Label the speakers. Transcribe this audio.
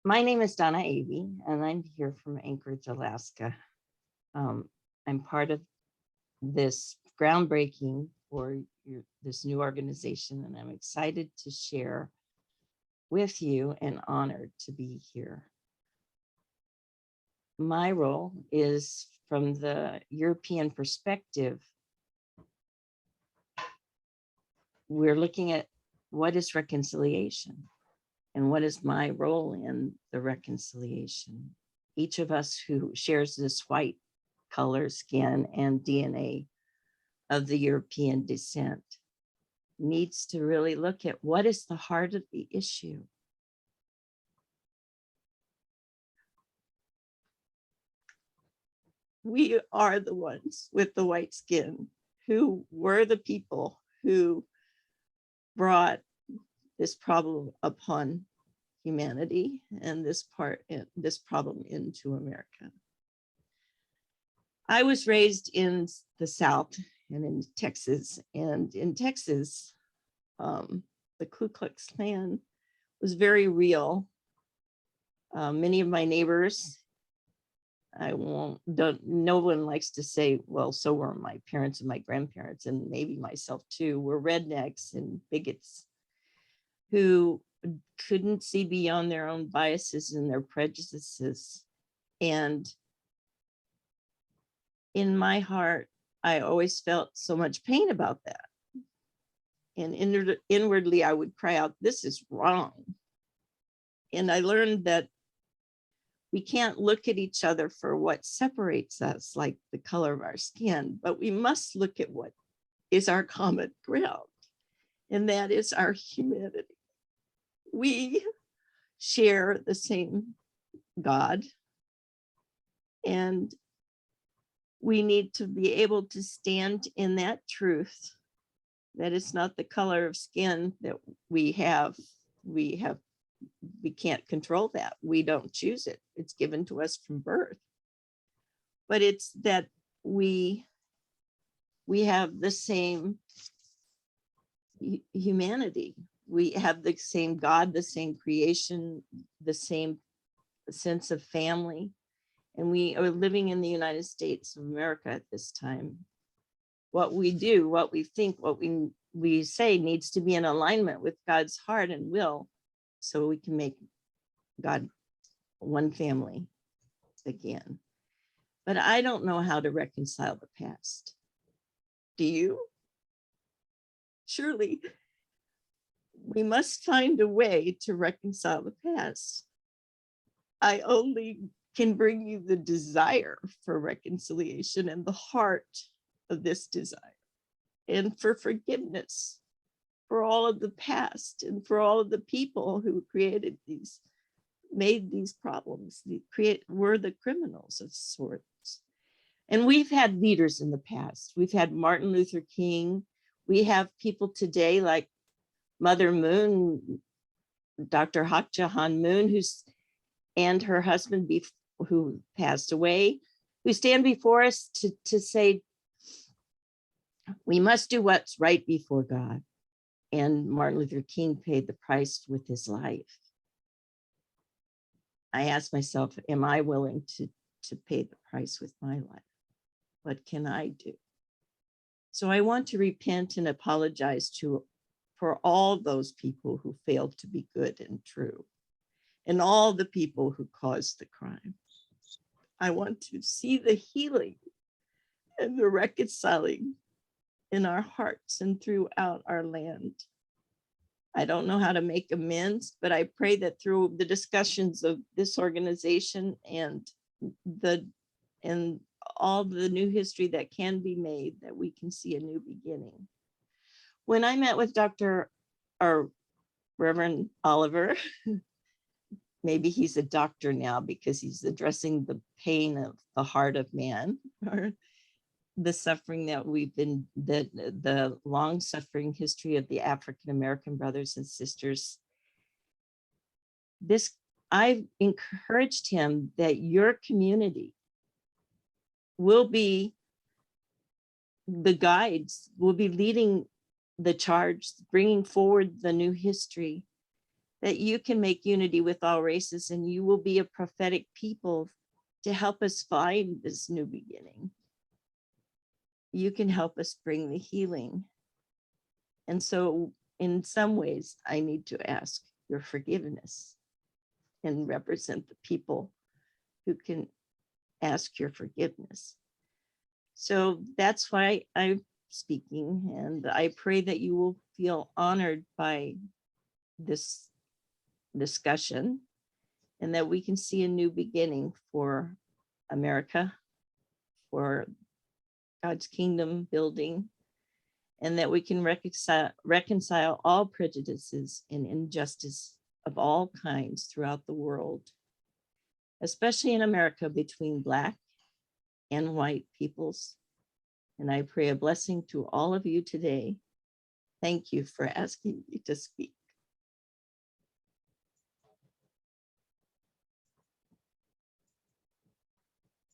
Speaker 1: My name is Donna Avey, and I'm here from Anchorage, Alaska. I'm part of this groundbreaking for this new organization, and I'm excited to share with you and honored to be here. My role is from the European perspective. We're looking at what is reconciliation and what is my role in the reconciliation. Each of us who shares this white color, skin, and DNA of the European descent needs to really look at what is the heart of the issue. We are the ones with the white skin who were the people who brought this problem upon humanity and this problem into America. I was raised in the South and in Texas, and in Texas, the Ku Klux Klan was very real. Many of my neighbors, no one likes to say, well, so were my parents and my grandparents, and maybe myself too, were rednecks and bigots who couldn't see beyond their own biases and their prejudices. And in my heart, I always felt so much pain about that. And inwardly, I would cry out, this is wrong. And I learned that we can't look at each other for what separates us, like the color of our skin, but we must look at what is our common ground, and that is our humanity. We share the same God, and we need to be able to stand in that truth, that it's not the color of skin that we have. We can't control that. We don't choose it. It's given to us from birth. But it's that we have the same humanity. We have the same God, the same creation, the same sense of family. And we are living in the United States of America at this time. What we do, what we think, what we say needs to be in alignment with God's heart and will, so we can make God one family again. But I don't know how to reconcile the past. Do you? Surely we must find a way to reconcile the past. I only can bring you the desire for reconciliation and the heart of this desire, and for forgiveness for all of the past and for all of the people who made these problems, were the criminals of sorts. And we've had leaders in the past. We've had Martin Luther King. We have people today like Mother Moon, Dr. Hak Ja Han Moon, and her husband, who passed away, who stand before us to say, we must do what's right before God. And Martin Luther King paid the price with his life. I asked myself, am I willing to pay the price with my life? What can I do? So I want to repent and apologize for all those people who failed to be good and true, and all the people who caused the crime. I want to see the healing and the reconciling in our hearts and throughout our land. I don't know how to make amends, but I pray that through the discussions of this organization and all the new history that can be made, that we can see a new beginning. When I met with Reverend Oliver, maybe he's a doctor now because he's addressing the pain of the heart of man, or the suffering that the long suffering history of the African-American brothers and sisters. I've encouraged him that your community will be the guides, will be leading the charge, bringing forward the new history, that you can make unity with all races, and you will be a prophetic people to help us find this new beginning. You can help us bring the healing. And so in some ways, I need to ask your forgiveness and represent the people who can ask your forgiveness. So that's why I'm speaking, and I pray that you will feel honored by this discussion and that we can see a new beginning for America, for God's kingdom building, and that we can reconcile all prejudices and injustice of all kinds throughout the world, especially in America, between Black and white peoples. And I pray a blessing to all of you today. Thank you for asking me to speak.